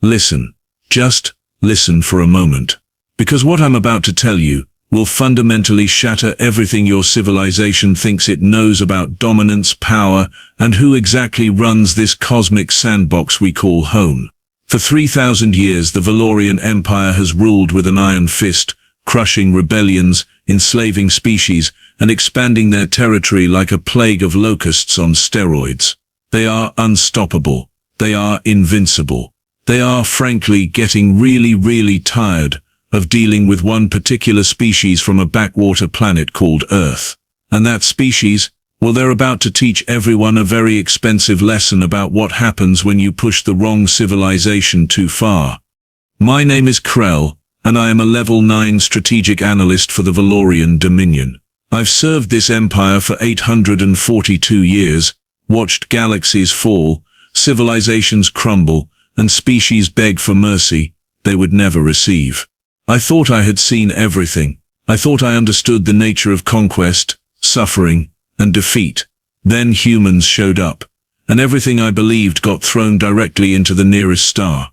Listen. Just listen for a moment. Because what I'm about to tell you will fundamentally shatter everything your civilization thinks it knows about dominance, power, and who exactly runs this cosmic sandbox we call home. For 3,000 years, the Valorian Empire has ruled with an iron fist, crushing rebellions, enslaving species, and expanding their territory like a plague of locusts on steroids. They are unstoppable. They are invincible. They are, frankly, getting really tired of dealing with one particular species from a backwater planet called Earth. And that species, well, they're about to teach everyone a very expensive lesson about what happens when you push the wrong civilization too far. My name is Krell, and I am a level 9 strategic analyst for the Valorian Dominion. I've served this empire for 842 years, watched galaxies fall, civilizations crumble, and species beg for mercy they would never receive. I thought I had seen everything. I thought I understood the nature of conquest, suffering, and defeat. Then humans showed up, and everything I believed got thrown directly into the nearest star.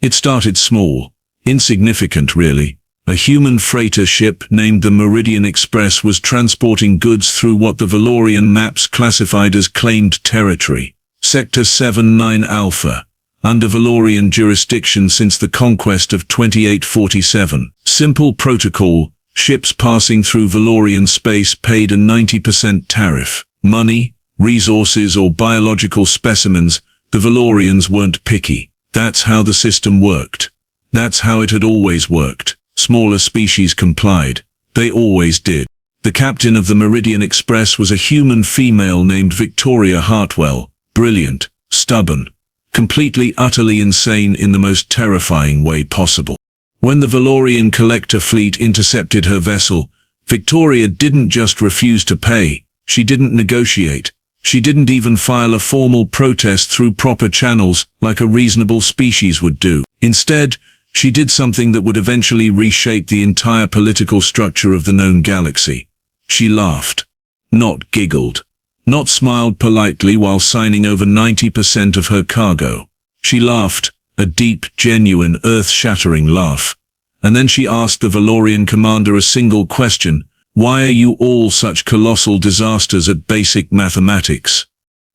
It started small, insignificant really. A human freighter ship named the Meridian Express was transporting goods through what the Valorian maps classified as claimed territory, Sector 79 Alpha, under Valorian jurisdiction since the conquest of 2847. Simple protocol, ships passing through Valorian space paid a 90% tariff. Money, resources or biological specimens, the Valorians weren't picky. That's how the system worked. That's how it had always worked. Smaller species complied. They always did. The captain of the Meridian Express was a human female named Victoria Hartwell. Brilliant, stubborn, completely utterly insane in the most terrifying way possible. When the Valorian collector fleet intercepted her vessel, Victoria didn't just refuse to pay. She didn't negotiate. She didn't even file a formal protest through proper channels like a reasonable species would do. Instead, she did something that would eventually reshape the entire political structure of the known galaxy. She laughed. Not giggled. Not smiled politely while signing over 90% of her cargo. She laughed, a deep, genuine, earth-shattering laugh. And then she asked the Valorian commander a single question: why are you all such colossal disasters at basic mathematics?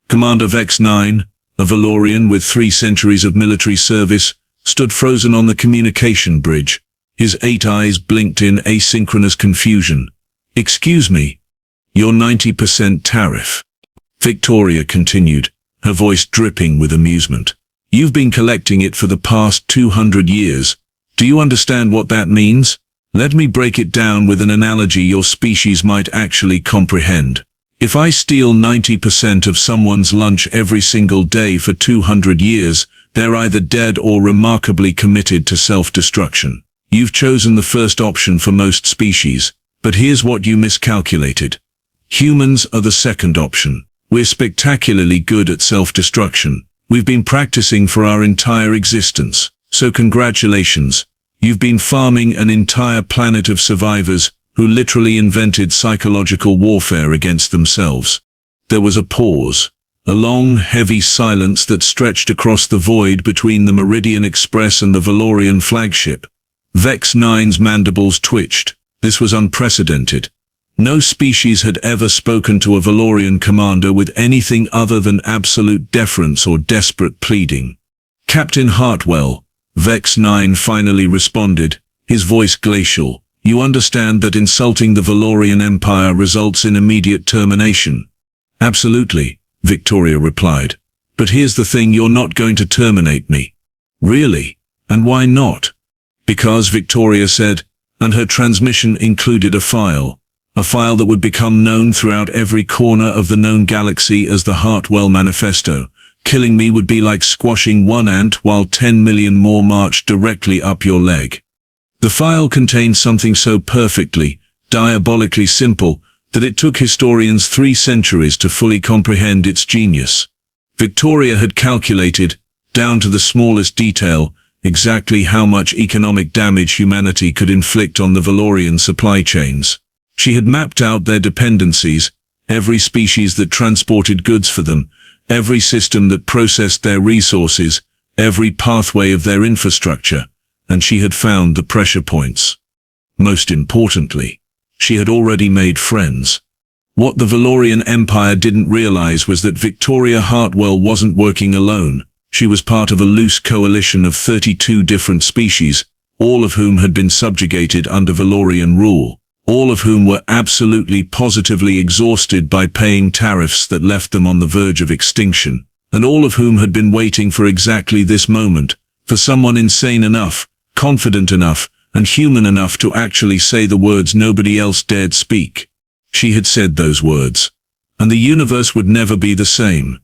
Commander Vex 9, a Valorian with 3 centuries of military service, stood frozen on the communication bridge. His 8 eyes blinked in asynchronous confusion. Excuse me, your 90% tariff. Victoria continued, her voice dripping with amusement. You've been collecting it for the past 200 years. Do you understand what that means? Let me break it down with an analogy your species might actually comprehend. If I steal 90% of someone's lunch every single day for 200 years, they're either dead or remarkably committed to self-destruction. You've chosen the first option for most species, but here's what you miscalculated. Humans are the second option. We're spectacularly good at self-destruction. We've been practicing for our entire existence. So congratulations. You've been farming an entire planet of survivors who literally invented psychological warfare against themselves. There was a pause. A long, heavy silence that stretched across the void between the Meridian Express and the Valorian flagship. Vex 9's mandibles twitched. This was unprecedented. No species had ever spoken to a Valorian commander with anything other than absolute deference or desperate pleading. Captain Hartwell, Vex 9 finally responded, his voice glacial. You understand that insulting the Valorian Empire results in immediate termination? Absolutely, Victoria replied. But here's the thing, you're not going to terminate me. Really? And why not? Because, Victoria said, and her transmission included a file that would become known throughout every corner of the known galaxy as the Hartwell Manifesto. Killing me would be like squashing one ant while 10 million more marched directly up your leg. The file contained something so perfectly, diabolically simple, that it took historians 3 centuries to fully comprehend its genius. Victoria had calculated, down to the smallest detail, exactly how much economic damage humanity could inflict on the Valorian supply chains. She had mapped out their dependencies, every species that transported goods for them, every system that processed their resources, every pathway of their infrastructure, and she had found the pressure points. Most importantly, she had already made friends. What the Valorian Empire didn't realize was that Victoria Hartwell wasn't working alone. She was part of a loose coalition of 32 different species, all of whom had been subjugated under Valorian rule, all of whom were absolutely positively exhausted by paying tariffs that left them on the verge of extinction, and all of whom had been waiting for exactly this moment, for someone insane enough, confident enough, and human enough to actually say the words nobody else dared speak. She had said those words, and the universe would never be the same.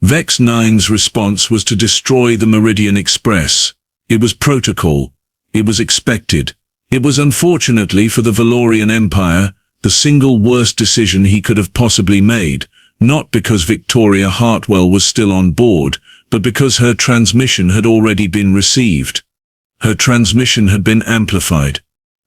Vex 9's response was to destroy the Meridian Express. It was protocol. It was expected. It was, unfortunately for the Valorian Empire, the single worst decision he could have possibly made, not because Victoria Hartwell was still on board, but because her transmission had already been received. Her transmission had been amplified.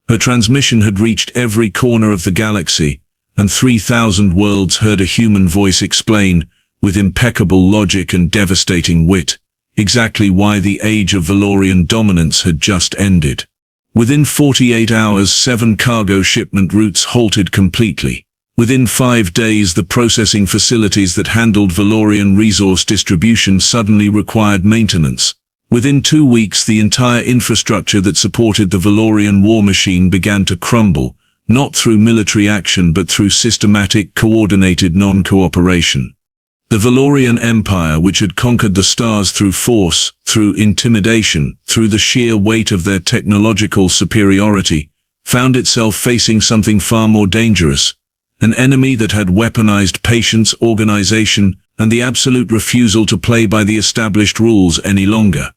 Her transmission had reached every corner of the galaxy, and 3,000 worlds heard a human voice explain, with impeccable logic and devastating wit, exactly why the age of Valorian dominance had just ended. Within 48 hours, 7 cargo shipment routes halted completely. Within 5 days, the processing facilities that handled Valorian resource distribution suddenly required maintenance. Within 2 weeks, the entire infrastructure that supported the Valorian war machine began to crumble, not through military action but through systematic, coordinated non-cooperation. The Valorian Empire, which had conquered the stars through force, through intimidation, through the sheer weight of their technological superiority, found itself facing something far more dangerous, an enemy that had weaponized patience, organization, and the absolute refusal to play by the established rules any longer.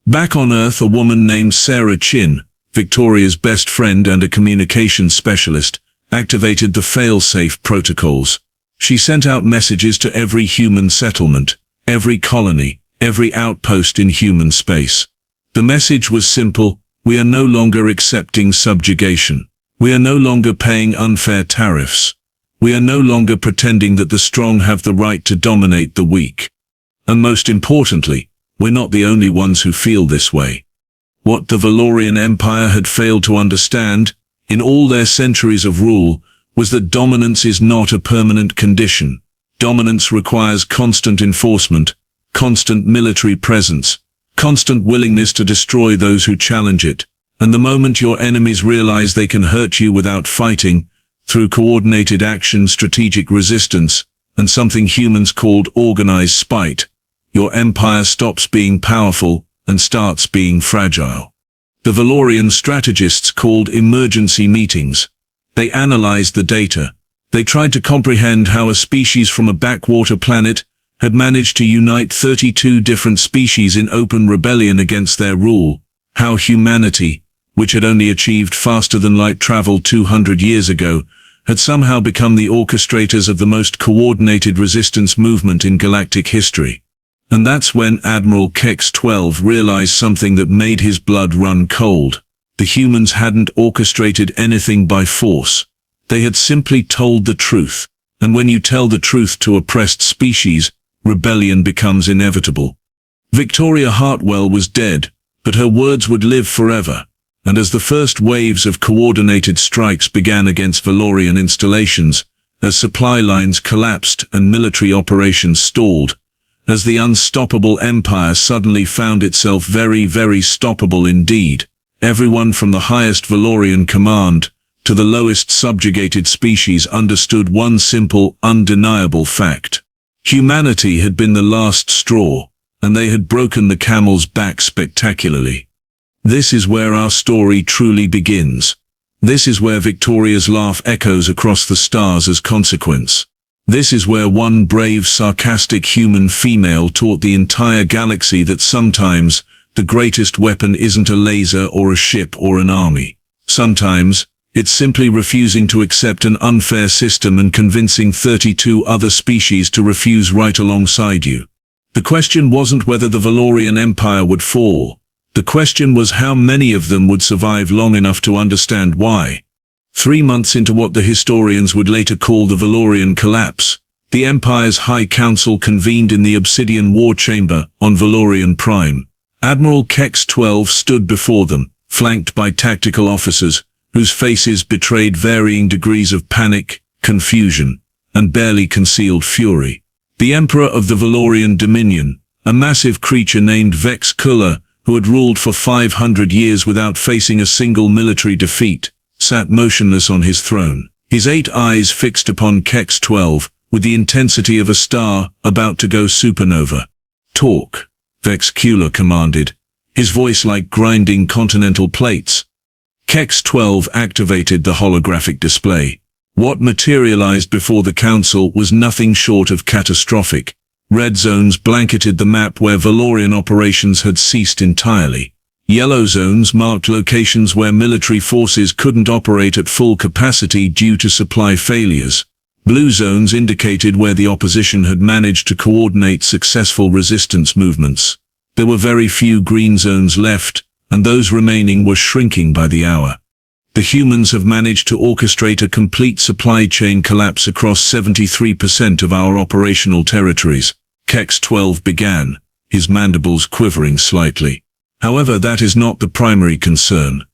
Back on Earth, a woman named Sarah Chin, Victoria's best friend and a communications specialist, activated the fail-safe protocols. She sent out messages to every human settlement, every colony, every outpost in human space. The message was simple: we are no longer accepting subjugation. We are no longer paying unfair tariffs. We are no longer pretending that the strong have the right to dominate the weak. And most importantly, we're not the only ones who feel this way. What the Valorian Empire had failed to understand, in all their centuries of rule, was that dominance is not a permanent condition. Dominance requires constant enforcement, constant military presence, constant willingness to destroy those who challenge it. And the moment your enemies realize they can hurt you without fighting, through coordinated action, strategic resistance, and something humans called organized spite, your empire stops being powerful and starts being fragile. The Valorian strategists called emergency meetings. They analyzed the data. They tried to comprehend how a species from a backwater planet had managed to unite 32 different species in open rebellion against their rule, how humanity, which had only achieved faster-than-light travel 200 years ago, had somehow become the orchestrators of the most coordinated resistance movement in galactic history. And that's when Admiral Kex-12 realized something that made his blood run cold. The humans hadn't orchestrated anything by force. They had simply told the truth. And when you tell the truth to oppressed species, rebellion becomes inevitable. Victoria Hartwell was dead, but her words would live forever. And as the first waves of coordinated strikes began against Valorian installations, as supply lines collapsed and military operations stalled, as the unstoppable empire suddenly found itself very, very stoppable indeed, everyone from the highest Valorian command to the lowest subjugated species understood one simple, undeniable fact. Humanity had been the last straw, and they had broken the camel's back spectacularly. This is where our story truly begins. This is where Victoria's laugh echoes across the stars as consequence. This is where one brave, sarcastic human female taught the entire galaxy that sometimes the greatest weapon isn't a laser or a ship or an army. Sometimes, it's simply refusing to accept an unfair system and convincing 32 other species to refuse right alongside you. The question wasn't whether the Valorian Empire would fall. The question was how many of them would survive long enough to understand why. 3 months into what the historians would later call the Valorian collapse, the Empire's High Council convened in the Obsidian War Chamber on Valorian Prime. Admiral Kex-12 stood before them, flanked by tactical officers, whose faces betrayed varying degrees of panic, confusion, and barely concealed fury. The Emperor of the Valorian Dominion, a massive creature named Vex Kula, who had ruled for 500 years without facing a single military defeat, sat motionless on his throne, his 8 eyes fixed upon Kex-12, with the intensity of a star about to go supernova. "Talk," Vex Kula commanded, his voice like grinding continental plates. Kex-12 activated the holographic display. What materialized before the council was nothing short of catastrophic. Red zones blanketed the map where Valorian operations had ceased entirely. Yellow zones marked locations where military forces couldn't operate at full capacity due to supply failures. Blue zones indicated where the opposition had managed to coordinate successful resistance movements. There were very few green zones left, and those remaining were shrinking by the hour. The humans have managed to orchestrate a complete supply chain collapse across 73% of our operational territories, Kex-12 began, his mandibles quivering slightly. However, that is not the primary concern.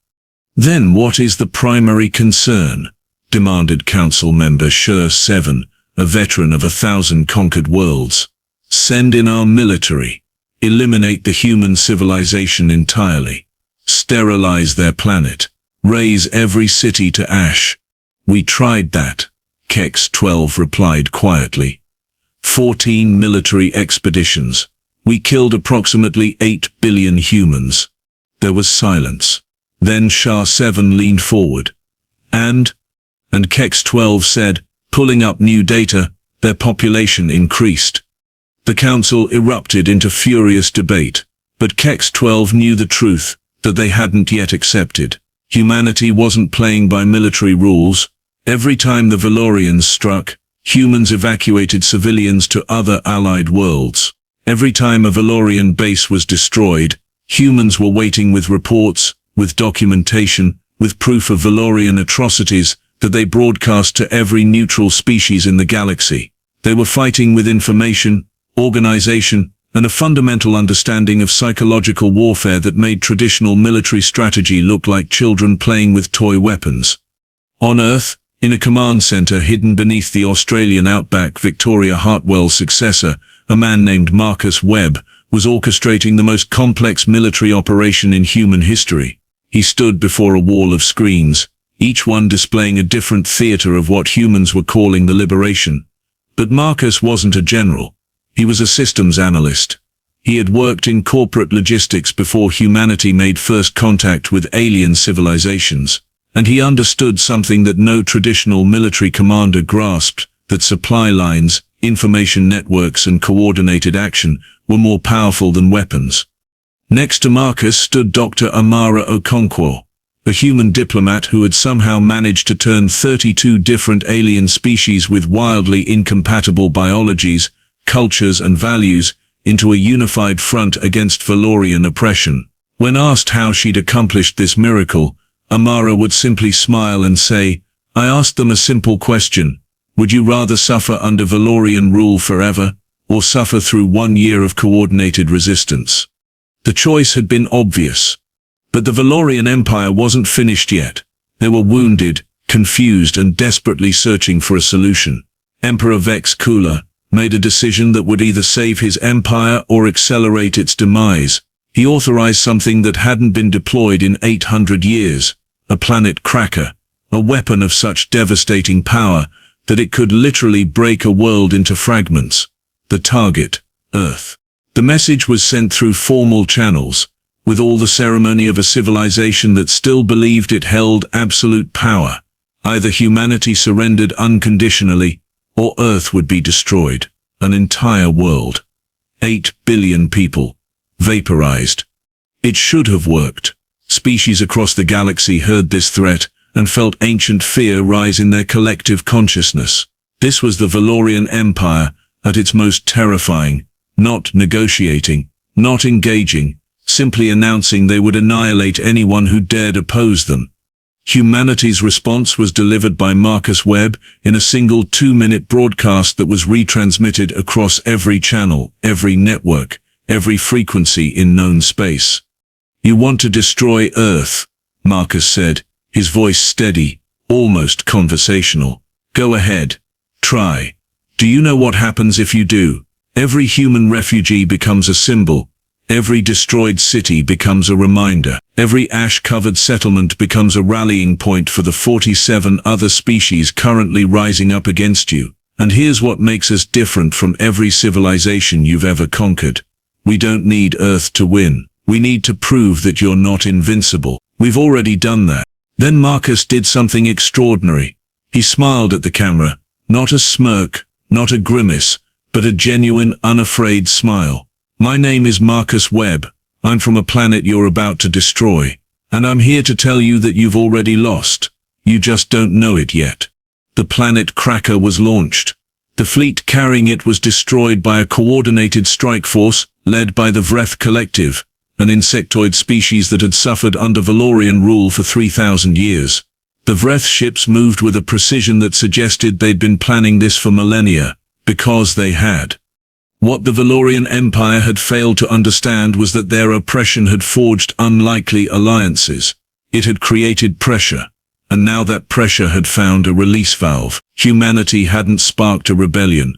"Then what is the primary concern?" demanded Council Member Shur-7, a veteran of 1,000 conquered worlds. "Send in our military. Eliminate the human civilization entirely. Sterilize their planet. Raise every city to ash." "We tried that," Kex-12 replied quietly. 14 military expeditions. We killed approximately 8 billion humans. There was silence. Then Shah-7 leaned forward. And Kex-12 said, pulling up new data, their population increased. The council erupted into furious debate, but Kex-12 knew the truth, that they hadn't yet accepted. Humanity wasn't playing by military rules. Every time the Valorians struck, humans evacuated civilians to other allied worlds. Every time a Valorian base was destroyed, humans were waiting with reports, with documentation, with proof of Valorian atrocities that they broadcast to every neutral species in the galaxy. They were fighting with information, organization, and a fundamental understanding of psychological warfare that made traditional military strategy look like children playing with toy weapons. On Earth, in a command center hidden beneath the Australian outback, Victoria Hartwell's successor, a man named Marcus Webb, was orchestrating the most complex military operation in human history. He stood before a wall of screens, each one displaying a different theater of what humans were calling the liberation. But Marcus wasn't a general. He was a systems analyst. He had worked in corporate logistics before humanity made first contact with alien civilizations, and he understood something that no traditional military commander grasped, that supply lines, information networks, and coordinated action were more powerful than weapons. Next to Marcus stood Dr. Amara Okonkwo, a human diplomat who had somehow managed to turn 32 different alien species with wildly incompatible biologies, cultures, and values into a unified front against Valorian oppression. When asked how she'd accomplished this miracle, Amara would simply smile and say, "I asked them a simple question. Would you rather suffer under Valorian rule forever, or suffer through 1 year of coordinated resistance?" The choice had been obvious. But the Valorian Empire wasn't finished yet. They were wounded, confused, and desperately searching for a solution. Emperor Vex Kula made a decision that would either save his empire or accelerate its demise. He authorized something that hadn't been deployed in 800 years, a planet cracker, a weapon of such devastating power that it could literally break a world into fragments. The target, Earth. The message was sent through formal channels, with all the ceremony of a civilization that still believed it held absolute power. Either humanity surrendered unconditionally, or Earth would be destroyed. An entire world. 8 billion people. Vaporized. It should have worked. Species across the galaxy heard this threat, and felt ancient fear rise in their collective consciousness. This was the Valorian Empire, at its most terrifying, not negotiating, not engaging, simply announcing they would annihilate anyone who dared oppose them. Humanity's response was delivered by Marcus Webb in a single 2-minute broadcast that was retransmitted across every channel, every network, every frequency in known space. "You want to destroy Earth," Marcus said, his voice steady, almost conversational. "Go ahead. Try. Do you know what happens if you do? Every human refugee becomes a symbol. Every destroyed city becomes a reminder. Every ash-covered settlement becomes a rallying point for the 47 other species currently rising up against you. And here's what makes us different from every civilization you've ever conquered. We don't need Earth to win. We need to prove that you're not invincible. We've already done that." Then Marcus did something extraordinary. He smiled at the camera, not a smirk, not a grimace, but a genuine, unafraid smile. "My name is Marcus Webb. I'm from a planet you're about to destroy. And I'm here to tell you that you've already lost. You just don't know it yet." The planet Cracker was launched. The fleet carrying it was destroyed by a coordinated strike force led by the Vreth Collective, an insectoid species that had suffered under Valorian rule for 3,000 years. The Vreth ships moved with a precision that suggested they'd been planning this for millennia, because they had. What the Valorian Empire had failed to understand was that their oppression had forged unlikely alliances. It had created pressure, and now that pressure had found a release valve. Humanity hadn't sparked a rebellion.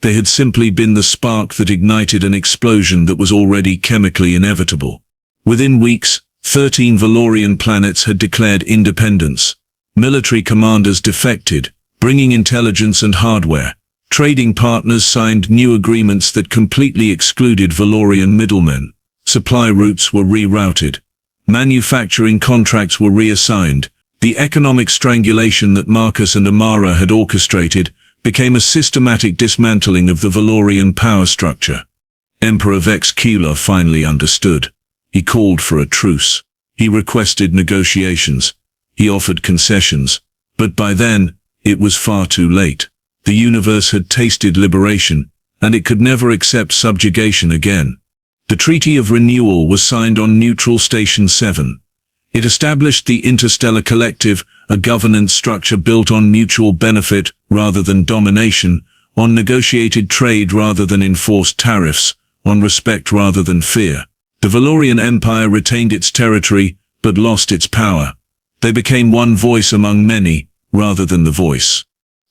They had simply been the spark that ignited an explosion that was already chemically inevitable. Within weeks, 13 Valorian planets had declared independence. Military commanders defected, bringing intelligence and hardware. Trading partners signed new agreements that completely excluded Valorian middlemen. Supply routes were rerouted. Manufacturing contracts were reassigned. The economic strangulation that Marcus and Amara had orchestrated became a systematic dismantling of the Valorian power structure. Emperor Vex Keeler finally understood. He called for a truce. He requested negotiations. He offered concessions. But by then, it was far too late. The universe had tasted liberation, and it could never accept subjugation again. The Treaty of Renewal was signed on Neutral Station 7. It established the Interstellar Collective, a governance structure built on mutual benefit rather than domination, on negotiated trade rather than enforced tariffs, on respect rather than fear. The Valorian Empire retained its territory, but lost its power. They became one voice among many, rather than the voice.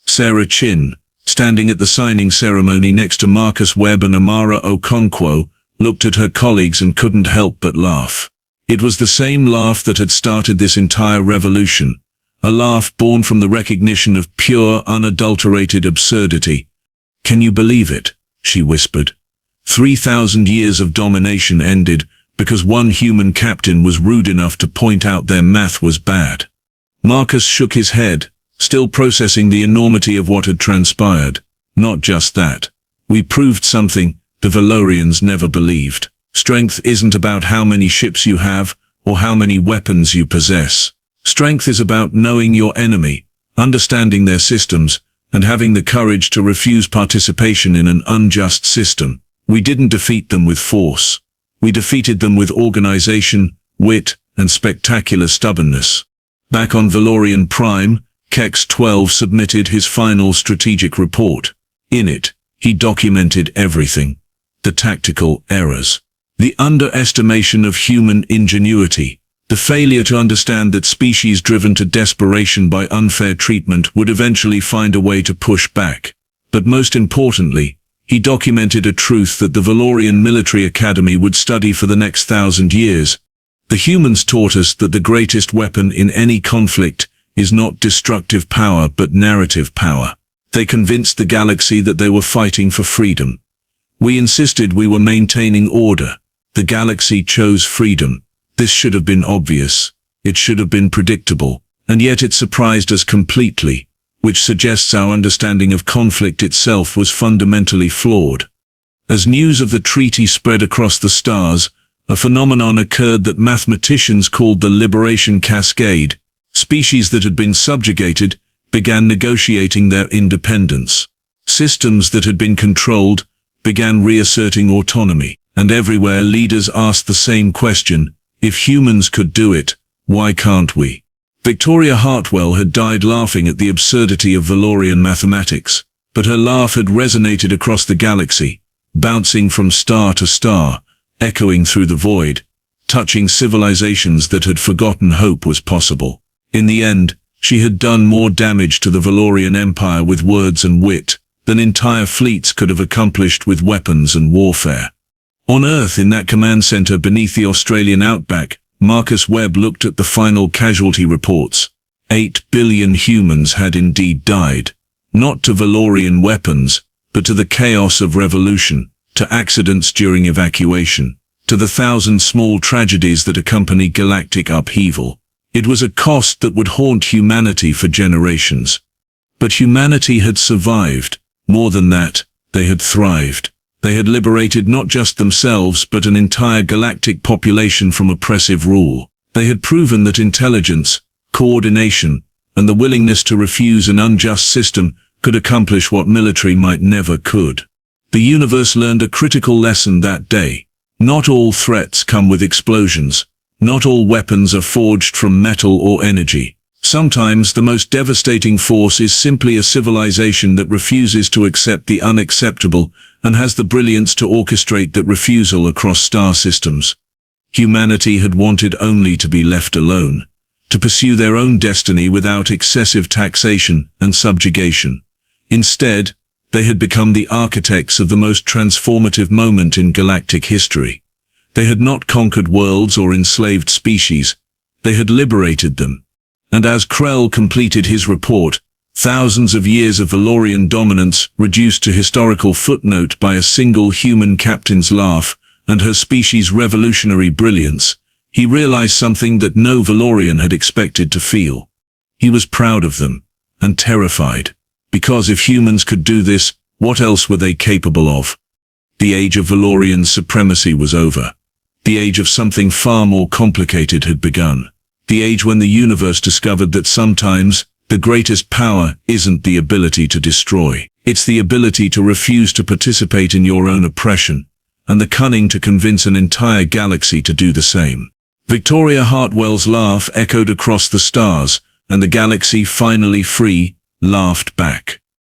Sarah Chin, standing at the signing ceremony next to Marcus Webb and Amara Okonkwo, looked at her colleagues and couldn't help but laugh. It was the same laugh that had started this entire revolution, a laugh born from the recognition of pure, unadulterated absurdity. "Can you believe it?" she whispered. 3,000 years of domination ended because one human captain was rude enough to point out their math was bad. Marcus shook his head, still processing the enormity of what had transpired. "Not just that. We proved something the Valorians never believed. Strength isn't about how many ships you have or how many weapons you possess. Strength is about knowing your enemy, understanding their systems, and having the courage to refuse participation in an unjust system. We didn't defeat them with force. We defeated them with organization, wit, and spectacular stubbornness." Back on Valorian Prime, Kex 12 submitted his final strategic report. In it, he documented everything. The tactical errors, the underestimation of human ingenuity, the failure to understand that species driven to desperation by unfair treatment would eventually find a way to push back. But most importantly, he documented a truth that the Valorian Military Academy would study for the next 1,000 years. The humans taught us that the greatest weapon in any conflict is not destructive power but narrative power. They convinced the galaxy that they were fighting for freedom. We insisted we were maintaining order. The galaxy chose freedom. This should have been obvious. It should have been predictable. And yet it surprised us completely, which suggests our understanding of conflict itself was fundamentally flawed. As news of the treaty spread across the stars, a phenomenon occurred that mathematicians called the Liberation Cascade. Species that had been subjugated began negotiating their independence. Systems that had been controlled began reasserting autonomy. And everywhere leaders asked the same question: if humans could do it, why can't we? Victoria Hartwell had died laughing at the absurdity of Valorian mathematics, but her laugh had resonated across the galaxy, bouncing from star to star, echoing through the void, touching civilizations that had forgotten hope was possible. In the end, she had done more damage to the Valorian Empire with words and wit than entire fleets could have accomplished with weapons and warfare. On Earth, in that command center beneath the Australian outback, Marcus Webb looked at the final casualty reports. 8 billion humans had indeed died, not to Valorian weapons, but to the chaos of revolution, to accidents during evacuation, to the thousand small tragedies that accompany galactic upheaval. It was a cost that would haunt humanity for generations. But humanity had survived. More than that, they had thrived. They had liberated not just themselves but an entire galactic population from oppressive rule. They had proven that intelligence, coordination, and the willingness to refuse an unjust system could accomplish what military might never could. The universe learned a critical lesson that day. Not all threats come with explosions. Not all weapons are forged from metal or energy. Sometimes the most devastating force is simply a civilization that refuses to accept the unacceptable and has the brilliance to orchestrate that refusal across star systems. Humanity had wanted only to be left alone, to pursue their own destiny without excessive taxation and subjugation. Instead, they had become the architects of the most transformative moment in galactic history. They had not conquered worlds or enslaved species. They had liberated them. And as Krell completed his report, thousands of years of Valorian dominance reduced to historical footnote by a single human captain's laugh and her species' revolutionary brilliance, he realized something that no Valorian had expected to feel. He was proud of them, and terrified. Because if humans could do this, what else were they capable of? The age of Valorian supremacy was over. The age of something far more complicated had begun. The age when the universe discovered that sometimes the greatest power isn't the ability to destroy. It's the ability to refuse to participate in your own oppression, and the cunning to convince an entire galaxy to do the same. Victoria Hartwell's laugh echoed across the stars, and the galaxy, finally free, laughed back.